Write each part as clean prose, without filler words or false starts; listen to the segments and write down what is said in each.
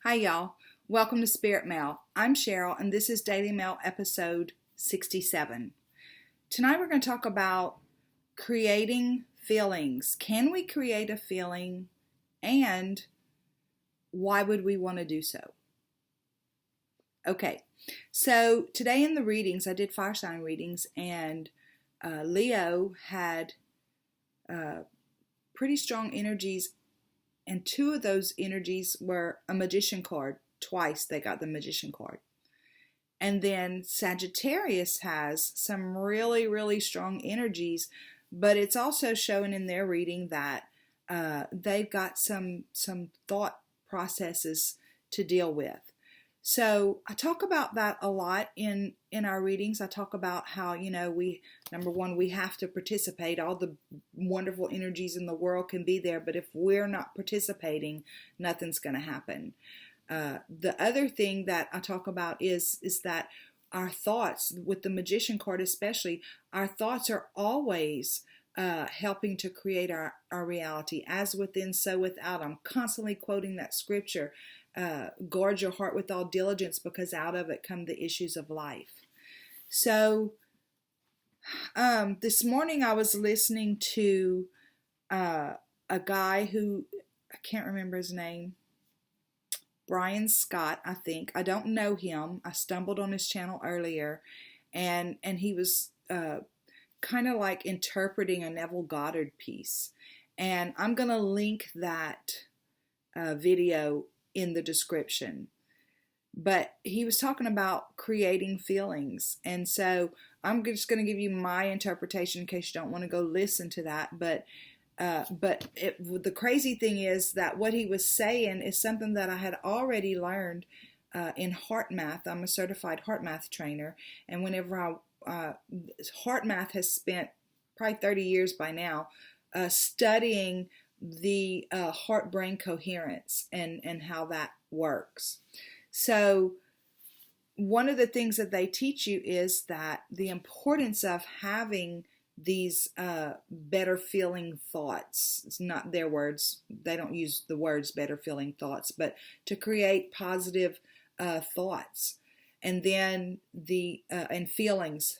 Hi, y'all. Welcome to Spirit Mail. I'm Cheryl, and this is Daily Mail episode 67. Tonight we're going to talk about creating feelings. Can we create a feeling, and why would we want to do so? Okay, so today in the readings, I did fire sign readings, and Leo had pretty strong energies, and two of those energies were a magician card. Twice they got the magician card. And then Sagittarius has some really, really strong energies, but it's also showing in their reading that they've got some thought processes to deal with. So I talk about that a lot in our readings. I talk about how, number one, we have to participate. All the wonderful energies in the world can be there, but if we're not participating, nothing's going to happen. The other thing that I talk about is that our thoughts, with the magician card especially, our thoughts are always helping to create our reality. As within, so without. I'm constantly quoting that scripture. Guard your heart with all diligence, because out of it come the issues of life. So this morning I was listening to a guy who, I can't remember his name, Brian Scott, I think. I don't know him. I stumbled on his channel earlier, and he was kind of like interpreting a Neville Goddard piece. And I'm going to link that video in the description. But he was talking about creating feelings. And so I'm just going to give you my interpretation in case you don't want to go listen to that. But the crazy thing is that what he was saying is something that I had already learned in HeartMath. I'm a certified HeartMath trainer. And whenever HeartMath has spent probably 30 years by now studying the heart-brain coherence and how that works. So one of the things that they teach you is that the importance of having these better feeling thoughts. It's not their words. They don't use the words better feeling thoughts, but to create positive thoughts. And then and feelings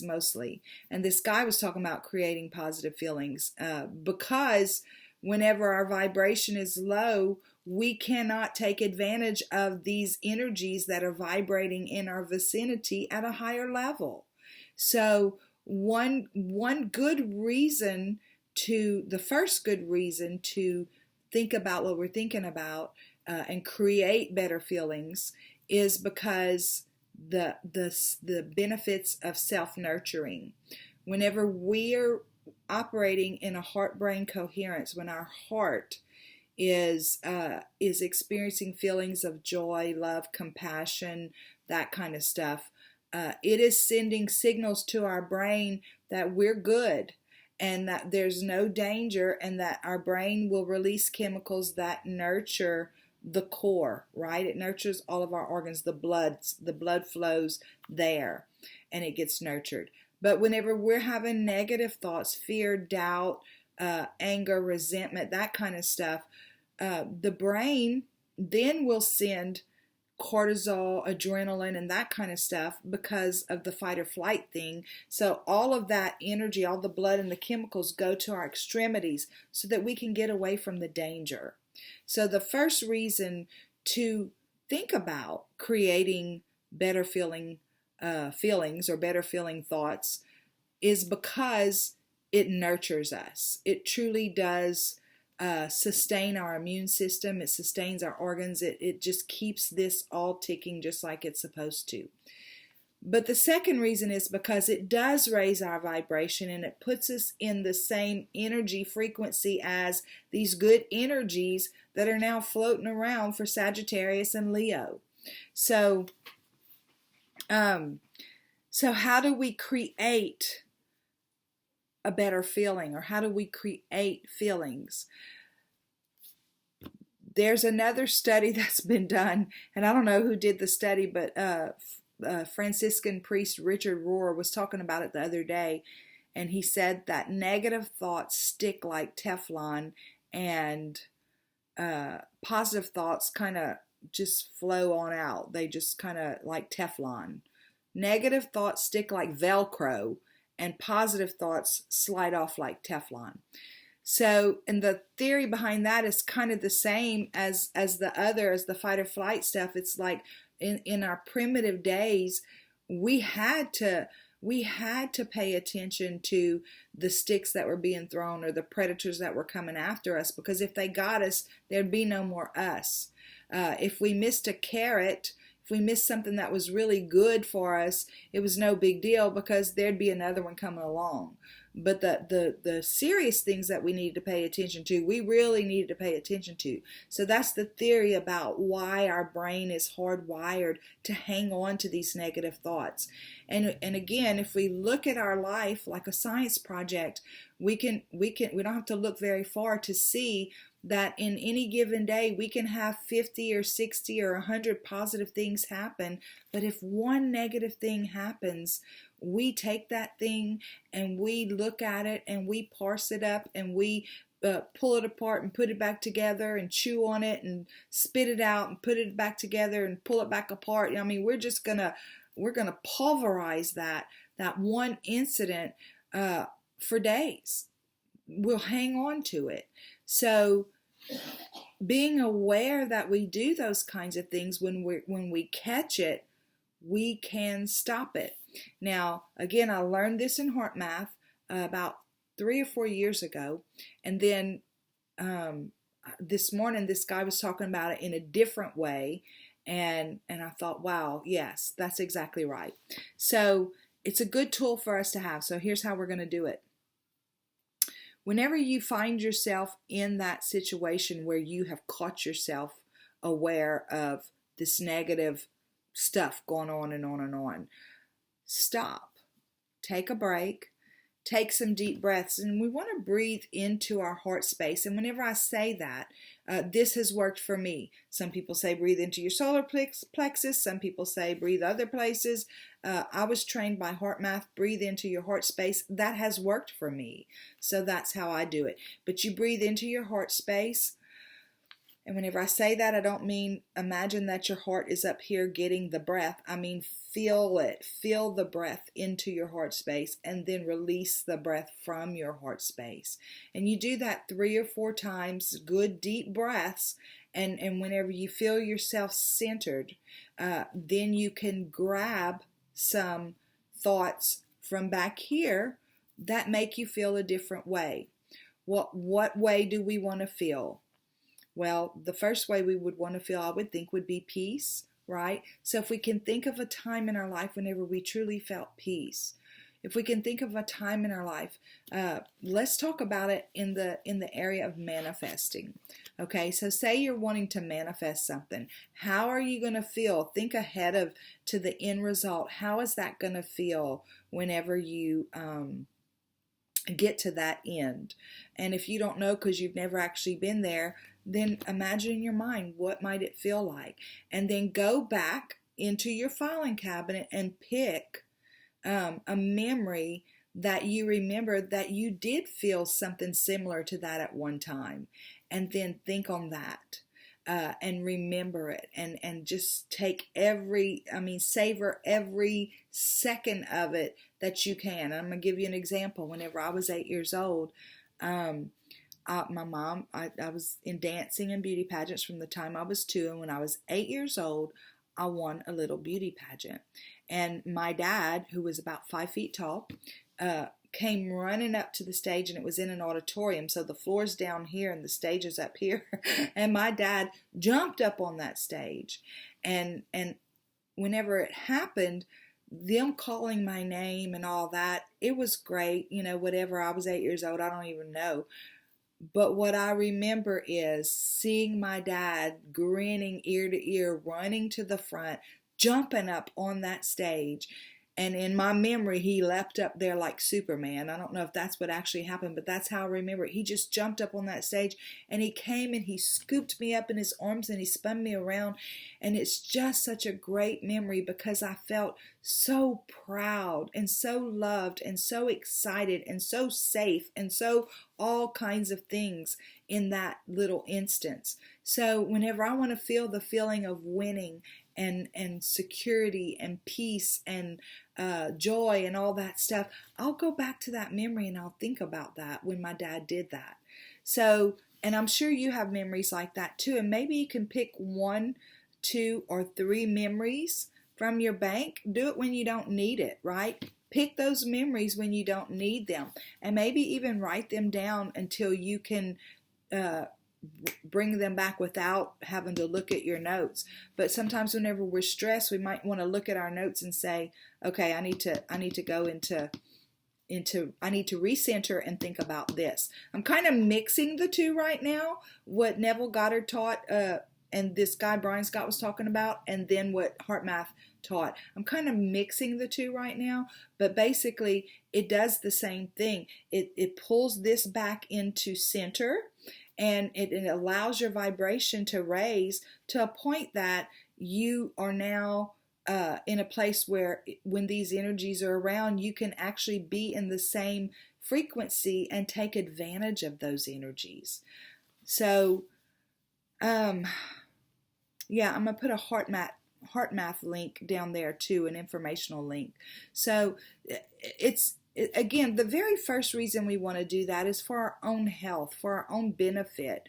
mostly. And this guy was talking about creating positive feelings because whenever our vibration is low, we cannot take advantage of these energies that are vibrating in our vicinity at a higher level. So the first good reason to think about what we're thinking about and create better feelings is because the benefits of self-nurturing. Whenever we're operating in a heart-brain coherence, when our heart is experiencing feelings of joy, love, compassion, that kind of stuff, it is sending signals to our brain that we're good and that there's no danger, and that our brain will release chemicals that nurture the core, right? It nurtures all of our organs. The blood flows there and it gets nurtured. But whenever we're having negative thoughts, fear, doubt, anger, resentment, that kind of stuff, the brain then will send cortisol, adrenaline, and that kind of stuff because of the fight or flight thing. So all of that energy, all the blood and the chemicals go to our extremities so that we can get away from the danger. So the first reason to think about creating better feelings or better feeling thoughts is because it nurtures us. It truly does sustain our immune system. It sustains our organs. It just keeps this all ticking just like it's supposed to. But the second reason is because it does raise our vibration, and it puts us in the same energy frequency as these good energies that are now floating around for Sagittarius and Leo. So how do we create a better feeling, or how do we create feelings? There's another study that's been done, and I don't know who did the study, but Franciscan priest Richard Rohr was talking about it the other day, and he said that negative thoughts stick like Teflon, and positive thoughts kind of just flow on out. They just kind of like Teflon. Negative thoughts stick like Velcro, and positive thoughts slide off like Teflon. So, and the theory behind that is kind of the same as the fight or flight stuff. It's like in our primitive days, we had to pay attention to the sticks that were being thrown or the predators that were coming after us, because if they got us, there'd be no more us. If we missed a carrot, if we missed something that was really good for us, it was no big deal because there'd be another one coming along. But the serious things that we need to pay attention to, we really need to pay attention to. So that's the theory about why our brain is hardwired to hang on to these negative thoughts. And again, if we look at our life like a science project, we don't have to look very far to see that in any given day we can have 50 or 60 or 100 positive things happen. But if one negative thing happens, we take that thing and we look at it and we parse it up and we pull it apart and put it back together and chew on it and spit it out and put it back together and pull it back apart. I mean, we're gonna pulverize that one incident for days. We'll hang on to it. So being aware that we do those kinds of things, when we catch it, we can stop it. Now, again, I learned this in HeartMath about 3 or 4 years ago, and then this morning this guy was talking about it in a different way, and I thought, wow, yes, that's exactly right. So it's a good tool for us to have. So here's how we're going to do it. Whenever you find yourself in that situation where you have caught yourself aware of this negative stuff going on and on and on, stop, take a break, take some deep breaths, and we want to breathe into our heart space. And whenever I say that, this has worked for me. Some people say breathe into your solar plexus. Some people say breathe other places. I was trained by HeartMath, breathe into your heart space. That has worked for me. So that's how I do it. But you breathe into your heart space. And whenever I say that, I don't mean imagine that your heart is up here getting the breath. I mean feel it. Feel the breath into your heart space and then release the breath from your heart space. And you do that 3 or 4 times, good deep breaths. And whenever you feel yourself centered, then you can grab some thoughts from back here that make you feel a different way. What way do we want to feel? Well, the first way we would want to feel, I would think, would be peace, right? So if we can think of a time in our life whenever we truly felt peace, if we can think of a time in our life, let's talk about it in the area of manifesting. Okay, so say you're wanting to manifest something. How are you going to feel? Think ahead to the end result. How is that going to feel whenever you get to that end? And if you don't know because you've never actually been there, then imagine in your mind, what might it feel like? And then go back into your filing cabinet and pick a memory that you remember that you did feel something similar to that at one time. And then think on that and remember it and just take savor every second of it that you can. I'm going to give you an example. Whenever I was 8 years old, my mom, I was in dancing and beauty pageants from the time I was 2, and when I was 8 years old, I won a little beauty pageant. And my dad, who was about 5 feet tall, came running up to the stage, and it was in an auditorium, so the floor's down here and the stage is up here. And my dad jumped up on that stage, and whenever it happened, them calling my name and all that, it was great. Whatever, I was 8 years old, I don't even know. But what I remember is seeing my dad grinning ear to ear, running to the front, jumping up on that stage. And in my memory, he leapt up there like Superman. I don't know if that's what actually happened, but that's how I remember it. He just jumped up on that stage, and he came and he scooped me up in his arms and he spun me around. And it's just such a great memory because I felt so proud and so loved and so excited and so safe and so all kinds of things in that little instance. So whenever I want to feel the feeling of winning and security and peace and joy and all that stuff, I'll go back to that memory and I'll think about that when my dad did that. So, and I'm sure you have memories like that too. And maybe you can pick 1, 2, or 3 memories from your bank. Do it when you don't need it, right? Pick those memories when you don't need them. And maybe even write them down until you can bring them back without having to look at your notes. But sometimes whenever we're stressed, we might want to look at our notes and say, okay, I need to go into I need to recenter and think about this. I'm kind of mixing the two right now, what Neville Goddard taught and this guy Brian Scott was talking about, and then what HeartMath taught. I'm kind of mixing the two right now, but basically it does the same thing. It pulls this back into center, and it allows your vibration to raise to a point that you are now in a place where when these energies are around, you can actually be in the same frequency and take advantage of those energies. So, yeah, I'm going to put a HeartMath link down there too, an informational link. So again, the very first reason we want to do that is for our own health, for our own benefit,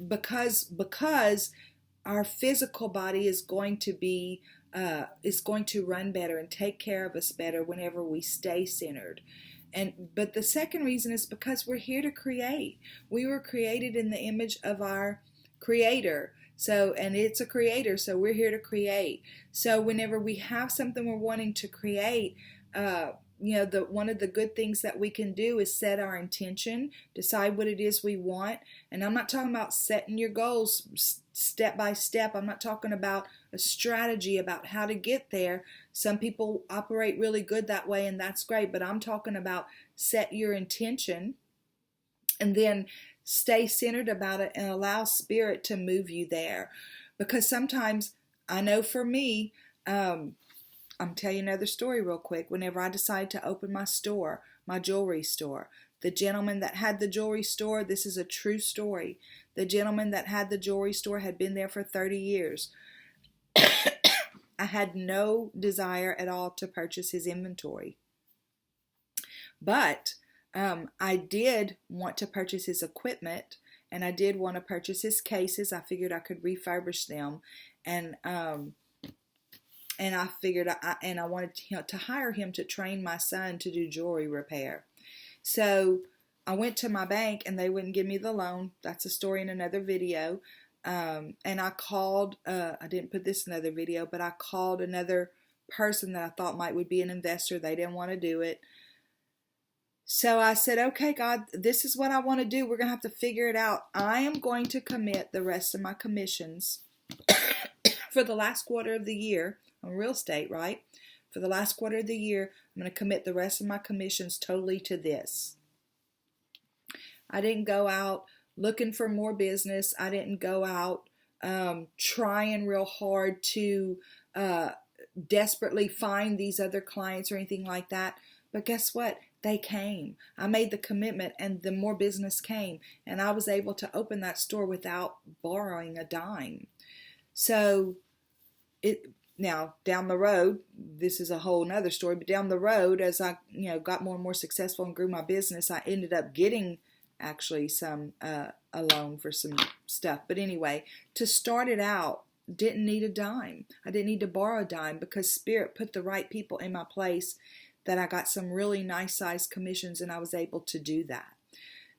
because our physical body is going to run better and take care of us better whenever we stay centered. But the second reason is because we're here to create. We were created in the image of our Creator. So, and it's a creator, so we're here to create. So whenever we have something we're wanting to create, one of the good things that we can do is set our intention, decide what it is we want. And I'm not talking about setting your goals step by step. I'm not talking about a strategy about how to get there. Some people operate really good that way, and that's great. But I'm talking about set your intention and then stay centered about it and allow spirit to move you there. Because sometimes, I know for me, I'm telling you another story real quick. Whenever I decided to open my store, my jewelry store, the gentleman that had the jewelry store, this is a true story. The gentleman that had the jewelry store had been there for 30 years. I had no desire at all to purchase his inventory. But I did want to purchase his equipment, and I did want to purchase his cases. I figured I could refurbish them, and I figured I wanted to hire him to train my son to do jewelry repair. So I went to my bank, and they wouldn't give me the loan. That's a story in another video. And I called. I didn't put this in another video, but I called another person that I thought would be an investor. They didn't want to do it. So I said, okay, God, this is what I want to do. We're going to have to figure it out. I am going to commit the rest of my commissions for the last quarter of the year on real estate, right? For the last quarter of the year, I'm going to commit the rest of my commissions totally to this. I didn't go out looking for more business. I didn't go out trying real hard to desperately find these other clients or anything like that. But guess what? They came. I made the commitment, and the more business came, and I was able to open that store without borrowing a dime. So now down the road, this is a whole nother story, but down the road, as I got more and more successful and grew my business, I ended up getting actually some a loan for some stuff. But anyway, to start it out, didn't need a dime. I didn't need to borrow a dime because Spirit put the right people in my place, that I got some really nice size commissions, and I was able to do that.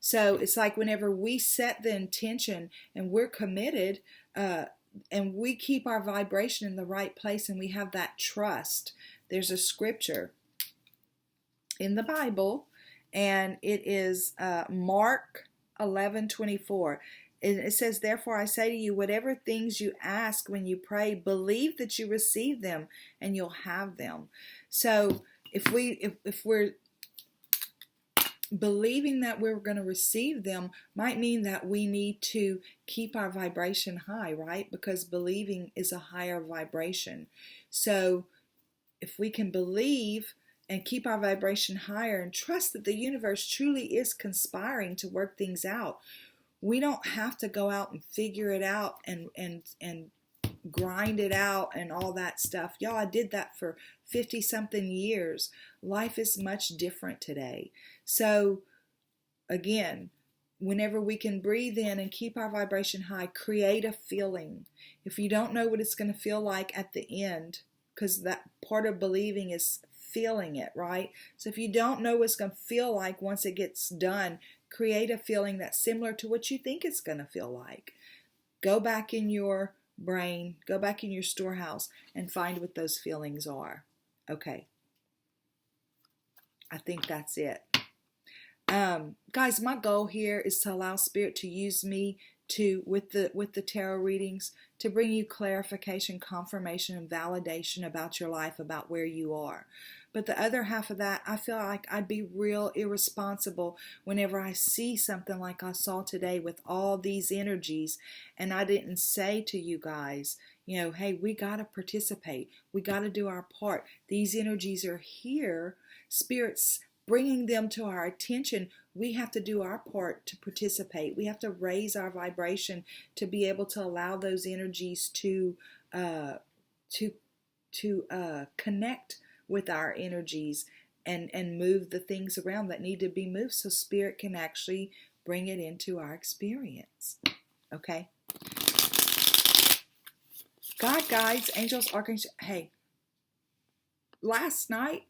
So it's like whenever we set the intention and we're committed, and we keep our vibration in the right place, and we have that trust. There's a scripture in the Bible, and it is Mark 11:24. And it says, therefore I say to you, whatever things you ask when you pray, believe that you receive them and you'll have them. So if we're believing that we're going to receive them, might mean that we need to keep our vibration high, right? Because believing is a higher vibration. So if we can believe and keep our vibration higher and trust that the universe truly is conspiring to work things out, we don't have to go out and figure it out and grind it out and all that stuff. Y'all, I did that for 50 something years. Life is much different today. So again, whenever we can breathe in and keep our vibration high, create a feeling. If you don't know what it's going to feel like at the end, because that part of believing is feeling it, right? So if you don't know what it's going to feel like once it gets done, create a feeling that's similar to what you think it's going to feel like. Go back in your brain, go back in your storehouse and find what those feelings are. Okay. I think that's it. Guys, my goal here is to allow Spirit to use me with the tarot readings to bring you clarification, confirmation, and validation about your life, about where you are. But the other half of that, I feel like I'd be real irresponsible whenever I see something like I saw today with all these energies and I didn't say to you guys, hey, we got to participate. We got to do our part. These energies are here. Spirit's bringing them to our attention. We have to do our part to participate. We have to raise our vibration to be able to allow those energies to connect with our energies and move the things around that need to be moved so Spirit can actually bring it into our experience. Okay? God, guides, angels, archangels. Hey, last night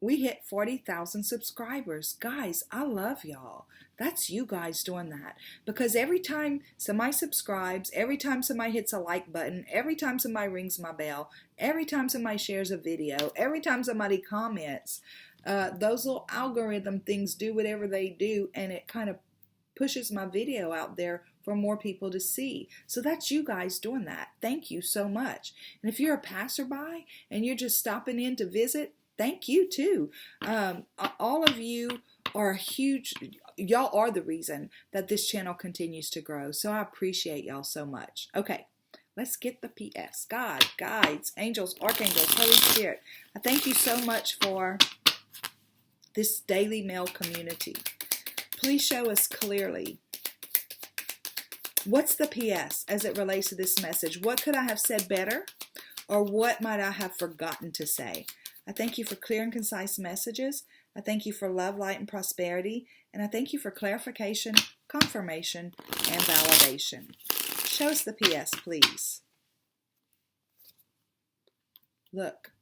we hit 40,000 subscribers. Guys, I love y'all. That's you guys doing that. Because every time somebody subscribes, every time somebody hits a like button, every time somebody rings my bell, every time somebody shares a video, every time somebody comments, those little algorithm things do whatever they do, and it kind of pushes my video out there for more people to see. So that's you guys doing that. Thank you so much. And if you're a passerby and you're just stopping in to visit, thank you too. All of you are huge. Y'all are the reason that this channel continues to grow. So I appreciate y'all so much. Okay, let's get the PS. God, guides, angels, archangels, Holy Spirit. I thank you so much for this daily mail community. Please show us clearly what's the PS as it relates to this message. What could I have said better? Or what might I have forgotten to say? I thank you for clear and concise messages. I thank you for love, light, and prosperity. And I thank you for clarification, confirmation, and validation. Show us the PS, please. Look.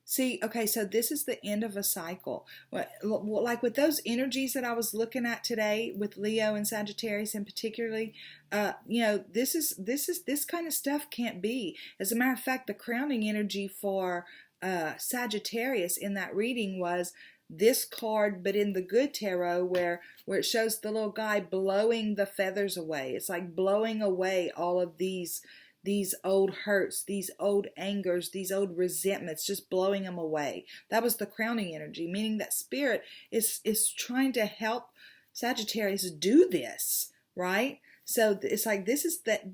See, okay, so this is the end of a cycle. Like with those energies that I was looking at today with Leo and Sagittarius in particularly, this kind of stuff can't be. As a matter of fact, the crowning energy for Sagittarius in that reading was this card, but in the good tarot where it shows the little guy blowing the feathers away. It's like blowing away all of these old hurts, these old angers, these old resentments, just blowing them away. That was the crowning energy, meaning that Spirit is trying to help Sagittarius do this, right? So it's like this is that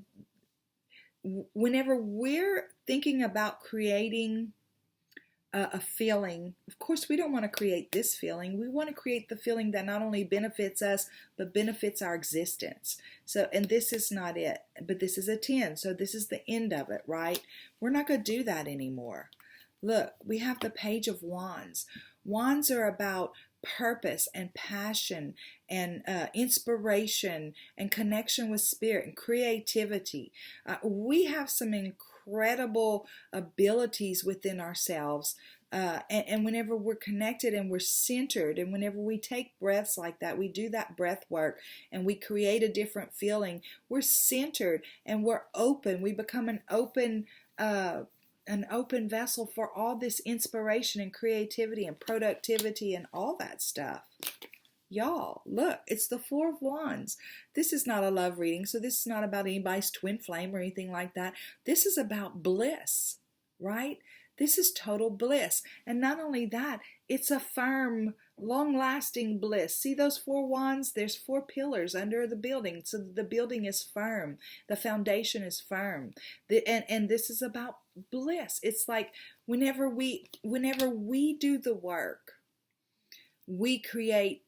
whenever we're thinking about creating a feeling, of course we don't want to create this feeling. We want to create the feeling that not only benefits us but benefits our existence. So, and this is not it, but this is a 10, so this is the end of it, right? We're not going to do that anymore. Look, we have the Page of Wands. Wands are about purpose and passion and inspiration and connection with Spirit and creativity. We have some incredible abilities within ourselves. And whenever we're connected and we're centered, and whenever we take breaths like that, we do that breath work and we create a different feeling. We're centered and we're open. We become an open vessel for all this inspiration and creativity and productivity and all that stuff. Y'all, look, it's the Four of Wands. This is not a love reading, so this is not about anybody's twin flame or anything like that. This is about bliss, right? This is total bliss. And not only that, it's a firm long-lasting bliss. See those 4 wands? There's 4 pillars under the building, so the building is firm. The foundation is firm. And this is about bliss. It's like whenever we do the work, we create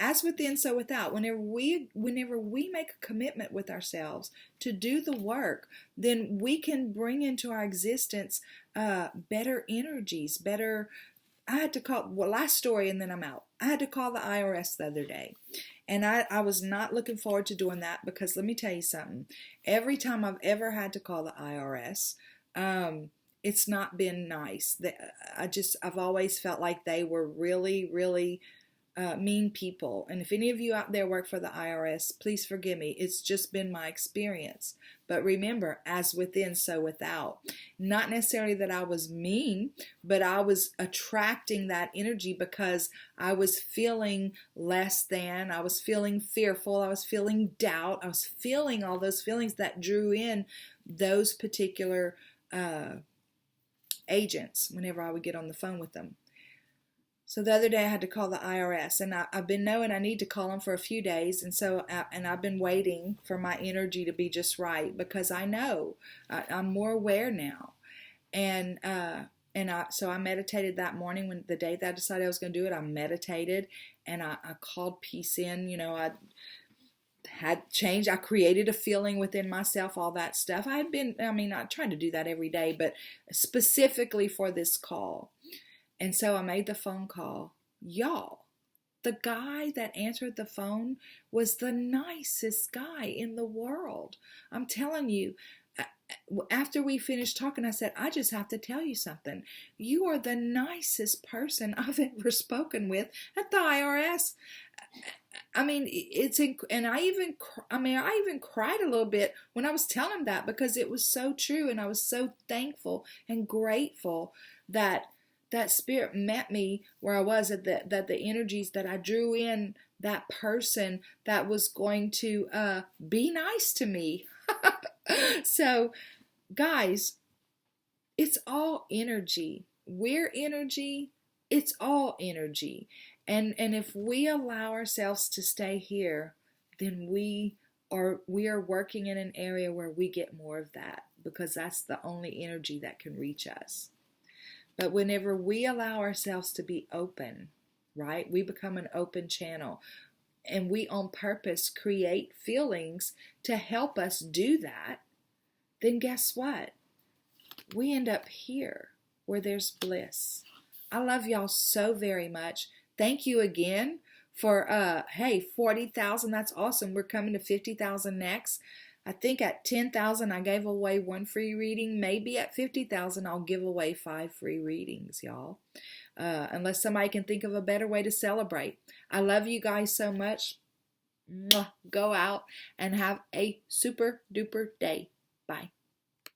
as within, so without. Whenever we make a commitment with ourselves to do the work, then we can bring into our existence better energies, better. I had to call, well, last story and then I'm out. I had to call the IRS the other day. And I was not looking forward to doing that because let me tell you something. Every time I've ever had to call the IRS, it's not been nice. I've always felt like they were really, really mean people. And if any of you out there work for the IRS, please forgive me. It's just been my experience. But remember, as within, so without. Not necessarily that I was mean, but I was attracting that energy because I was feeling less than, I was feeling fearful, I was feeling doubt, I was feeling all those feelings that drew in those particular agents whenever I would get on the phone with them. So the other day I had to call the IRS, and I've been knowing I need to call them for a few days, and so I've been waiting for my energy to be just right because I know I'm more aware now, so I meditated that morning when the day that I decided I was going to do it. I meditated and I called peace in. I had changed. I created a feeling within myself, all that stuff. I tried to do that every day, but specifically for this call. And so I made the phone call. Y'all, the guy that answered the phone was the nicest guy in the world. I'm telling you, after we finished talking, I said, I just have to tell you something. You are the nicest person I've ever spoken with at the IRS. I even cried a little bit when I was telling him that because it was so true, and I was so thankful and grateful that spirit met me where I was, that the energies that I drew in, that person that was going to be nice to me. So, guys, it's all energy. We're energy. It's all energy. And if we allow ourselves to stay here, then we are working in an area where we get more of that, because that's the only energy that can reach us. But whenever we allow ourselves to be open, right, we become an open channel, and we on purpose create feelings to help us do that, then guess what? We end up here where there's bliss. I love y'all so very much. Thank you again for, 40,000. That's awesome. We're coming to 50,000 next. I think at 10,000, I gave away 1 free reading. Maybe at 50,000, I'll give away 5 free readings, y'all. Unless somebody can think of a better way to celebrate. I love you guys so much. Mwah. Go out and have a super duper day. Bye.